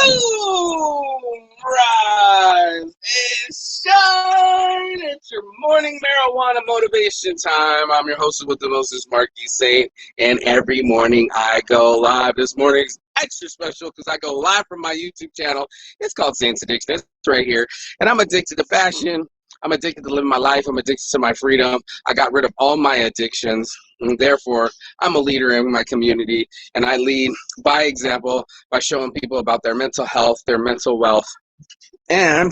Boom! Rise and shine! It's your morning marijuana motivation time. I'm your host with the most, Marky Saint, and every morning I go live. This morning's extra special because I go live from my YouTube channel. It's called Saint's Addiction. It's right here. And I'm addicted to fashion. I'm addicted to living my life. I'm addicted to my freedom. I got rid of all my addictions, and therefore, I'm a leader in my community, and I lead by example by showing people about their mental health, their mental wealth, and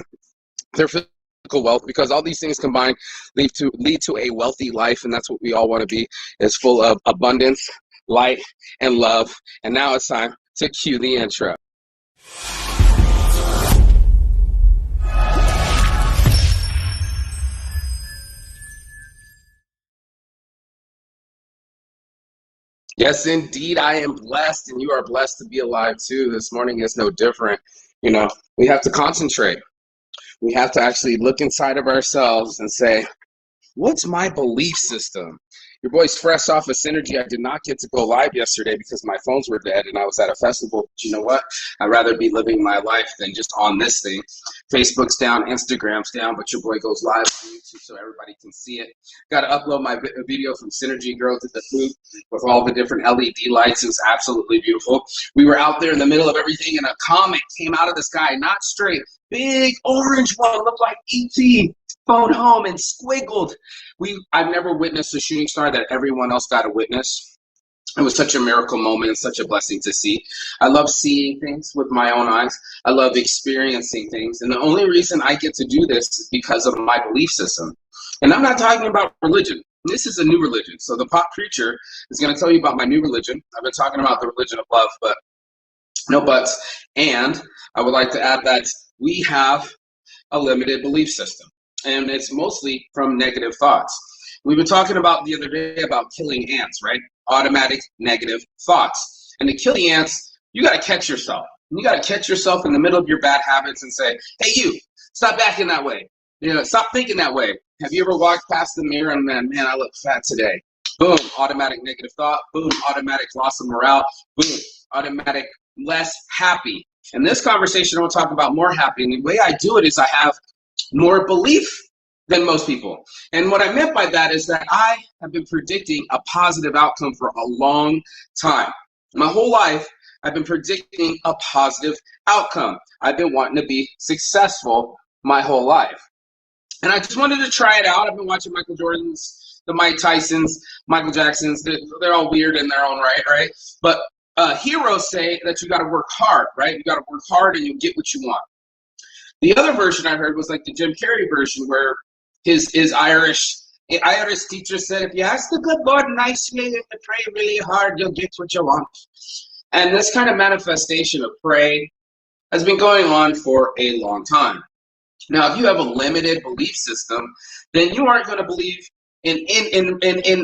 their physical wealth, because all these things combined lead to a wealthy life, and that's what we all want to be, is full of abundance, light, and love. And now it's time to cue the intro. Yes, indeed, I am blessed, and you are blessed to be alive too. This morning is no different. You know, we have to concentrate. We have to actually look inside of ourselves and say, what's my belief system? Your boy's fresh off of Synergy. I did not get to go live yesterday because my phones were dead and I was at a festival. But you know what? I'd rather be living my life than just on this thing. Facebook's down, Instagram's down, but your boy goes live on YouTube so everybody can see it. Got to upload my video from Synergy Girl to the food with all the different LED lights. It was absolutely beautiful. We were out there in the middle of everything and a comet came out of the sky, not straight. Big orange one, looked like E.T. phone home and squiggled. I've never witnessed a shooting star that everyone else got to witness. It was such a miracle moment and such a blessing to see. I love seeing things with my own eyes. I love experiencing things. And the only reason I get to do this is because of my belief system. And I'm not talking about religion. This is a new religion. So the pop preacher is going to tell you about my new religion. I've been talking about the religion of love, but no buts. And I would like to add that we have a limited belief system. And it's mostly from negative thoughts. We were talking about the other day about killing ants, right? Automatic negative thoughts. And to kill the ants, you got to catch yourself. You got to catch yourself in the middle of your bad habits and say, hey, you, stop acting that way. You know, stop thinking that way. Have you ever walked past the mirror and man, I look fat today? Boom, automatic negative thought. Boom, automatic loss of morale. Boom, automatic less happy. In this conversation, I want to talk about more happy. And the way I do it is I have more belief than most people. And what I meant by that is that I have been predicting a positive outcome for a long time. My whole life, I've been predicting a positive outcome. I've been wanting to be successful my whole life. And I just wanted to try it out. I've been watching Michael Jordan's, the Mike Tysons, Michael Jackson's. They're all weird in their own right? But heroes say that you got to work hard, right? You got to work hard and you'll get what you want. The other version I heard was like the Jim Carrey version, where his Irish teacher said, if you ask the good Lord nicely and you pray really hard, you'll get what you want. And this kind of manifestation of pray has been going on for a long time. Now, if you have a limited belief system, then you aren't going to believe in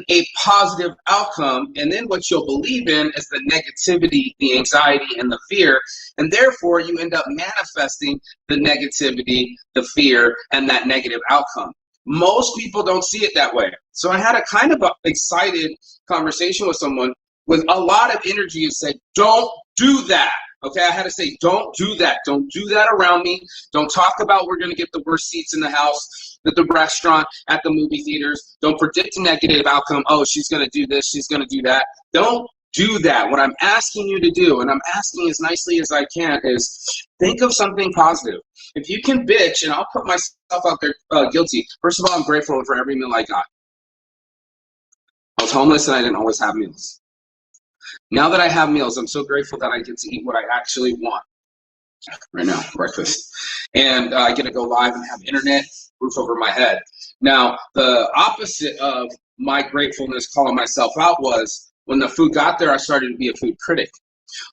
a positive outcome, and then what you'll believe in is the negativity, the anxiety, and the fear, and therefore you end up manifesting the negativity, the fear, and that negative outcome. Most people don't see it that way. So I had a kind of excited conversation with someone with a lot of energy and said, don't do that. Okay, I had to say, don't do that. Don't do that around me. Don't talk about we're going to get the worst seats in the house, at the restaurant, at the movie theaters. Don't predict a negative outcome. Oh, she's going to do this. She's going to do that. Don't do that. What I'm asking you to do, and I'm asking as nicely as I can, is think of something positive. If you can bitch, and I'll put myself out there guilty. First of all, I'm grateful for every meal I got. I was homeless and I didn't always have meals. Now that I have meals, I'm so grateful that I get to eat what I actually want right now, breakfast. And I get to go live and have internet, roof over my head. Now, the opposite of my gratefulness calling myself out was when the food got there, I started to be a food critic.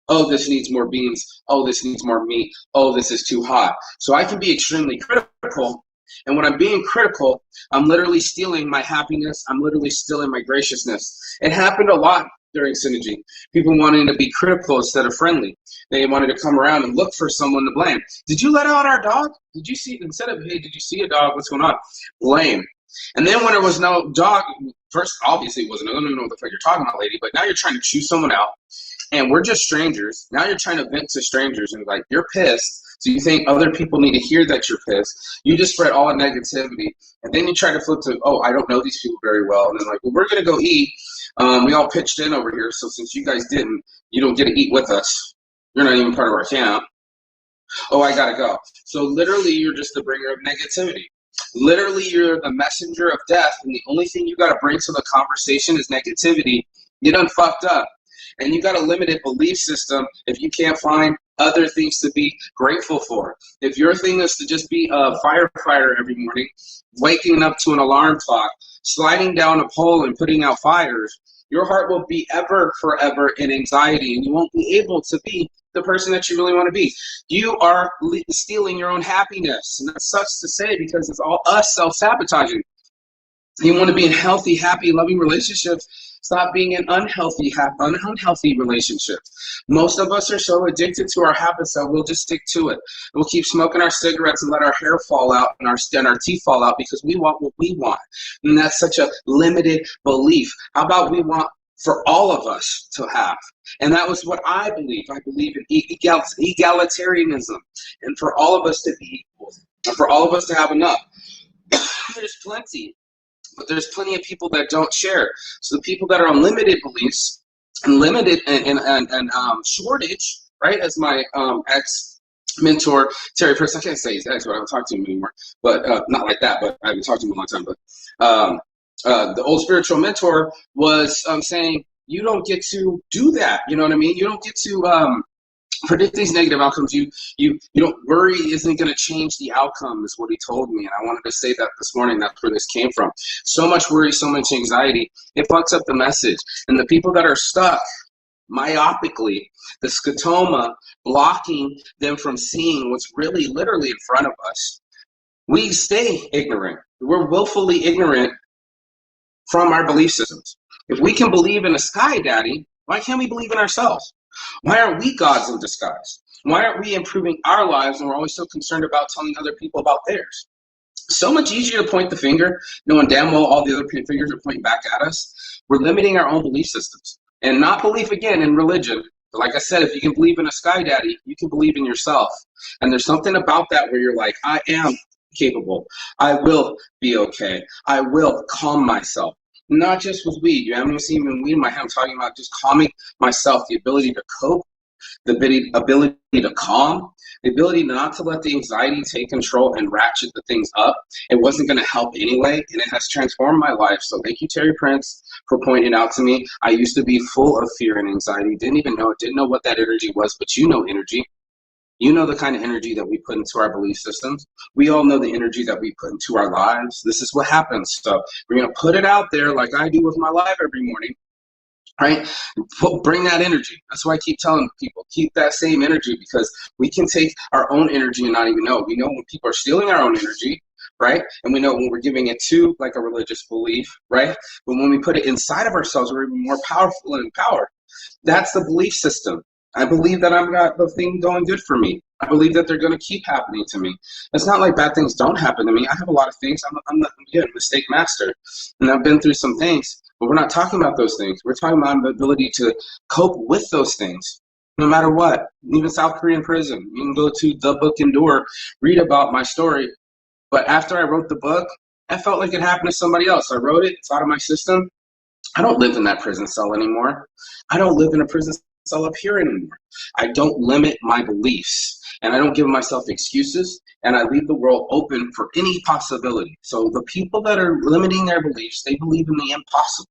Oh, this needs more beans. Oh, this needs more meat. Oh, this is too hot. So I can be extremely critical. And when I'm being critical, I'm literally stealing my happiness. I'm literally stealing my graciousness. It happened a lot during Synergy. People wanting to be critical instead of friendly. They wanted to come around and look for someone to blame. Did you let out our dog? Did you see, instead of, hey, did you see a dog? What's going on? Blame. And then when there was no dog, first, obviously it wasn't, I don't even know what the fuck you're talking about, lady, but now you're trying to choose someone out. and we're just strangers. Now you're trying to vent to strangers and like you're pissed. So you think other people need to hear that you're pissed. You just spread all the negativity. And then you try to flip to, oh, I don't know these people very well. And then like, well, we're going to go eat. We all pitched in over here. So since you guys didn't, you don't get to eat with us. You're not even part of our camp. Oh, I got to go. So literally you're just the bringer of negativity. Literally you're the messenger of death. And the only thing you got to bring to the conversation is negativity. You done fucked up. And you got a limited belief system if you can't find other things to be grateful for. If your thing is to just be a firefighter every morning, waking up to an alarm clock, sliding down a pole and putting out fires, your heart will be ever, forever in anxiety, and you won't be able to be the person that you really want to be. You are stealing your own happiness. And that sucks to say because it's all us self-sabotaging. You want to be in healthy, happy, loving relationships. Stop being in unhealthy relationships. Most of us are so addicted to our habits that we'll just stick to it. We'll keep smoking our cigarettes and let our hair fall out and our teeth fall out because we want what we want. And that's such a limited belief. How about we want for all of us to have? And that was what I believe. I believe in egalitarianism and for all of us to be equal and for all of us to have enough. There's plenty. But there's plenty of people that don't share. So the people that are on limited beliefs and limited and shortage, right? As my ex-mentor, Terry Prince, I can't say his ex, but I don't talk to him anymore. But not like that, but I haven't talked to him in a long time. But the old spiritual mentor was saying, you don't get to do that. You know what I mean? You don't get to predict these negative outcomes. You don't worry isn't going to change the outcome is what he told me. And I wanted to say that this morning. That's where this came from. So much worry, so much anxiety. It fucks up the message. And the people that are stuck myopically, the scotoma blocking them from seeing what's really literally in front of us. We stay ignorant. We're willfully ignorant from our belief systems. If we can believe in a sky daddy, why can't we believe in ourselves? Why aren't we gods in disguise? Why aren't we improving our lives and we're always so concerned about telling other people about theirs? So much easier to point the finger, knowing damn well all the other fingers are pointing back at us. We're limiting our own belief systems. And not belief, again, in religion. But like I said, if you can believe in a sky daddy, you can believe in yourself. And there's something about that where you're like, I am capable. I will be okay. I will calm myself. Not just with weed. You haven't even seen me in weed in my hand. I'm talking about just calming myself, the ability to cope, the ability to calm, the ability not to let the anxiety take control and ratchet the things up. It wasn't going to help anyway, and it has transformed my life. So thank you, Terry Prince, for pointing out to me. I used to be full of fear and anxiety. Didn't even know it. Didn't know what that energy was, but you know energy. You know the kind of energy that we put into our belief systems. We all know the energy that we put into our lives. This is what happens. So we're going to put it out there like I do with my life every morning, right? Bring that energy. That's why I keep telling people, keep that same energy because we can take our own energy and not even know. We know when people are stealing our own energy, right? And we know when we're giving it to like a religious belief, right? But when we put it inside of ourselves, we're even more powerful and empowered. That's the belief system. I believe that I've got the thing going good for me. I believe that they're going to keep happening to me. It's not like bad things don't happen to me. I have a lot of things. I'm a mistake master. And I've been through some things, but we're not talking about those things. We're talking about the ability to cope with those things, no matter what. Even South Korean prison. You can go to the book Endure, read about my story. But after I wrote the book, I felt like it happened to somebody else. I wrote it. It's out of my system. I don't live in that prison cell anymore. I don't live in a prison cell up here anymore. I don't limit my beliefs and I don't give myself excuses and I leave the world open for any possibility. So the people that are limiting their beliefs, they believe in the impossible.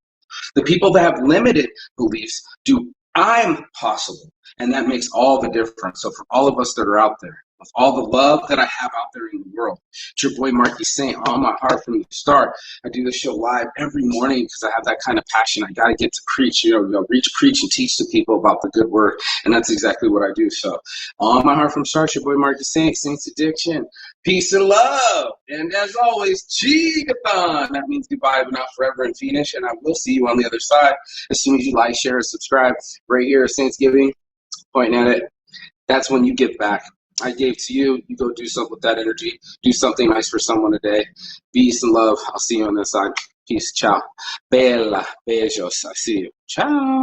The people that have limited beliefs do I'm possible. And that makes all the difference. So for all of us that are out there, with all the love that I have out there in the world, it's your boy Marky saying all my heart from the start. I do this show live every morning because I have that kind of passion. I got to get to preach, reach, preach, and teach to people about the good word. And that's exactly what I do. So all my heart from the start, your boy Marky saying, Saints Addiction, peace and love. And as always, Chigathon. That means goodbye, but not forever and finish. And I will see you on the other side as soon as you like, share, and subscribe. Right here, Saintsgiving, pointing at it. That's when you give back. I gave to you. You go do something with that energy. Do something nice for someone today. Peace and love. I'll see you on this side. Peace. Ciao. Bella. Beijos. I see you. Ciao.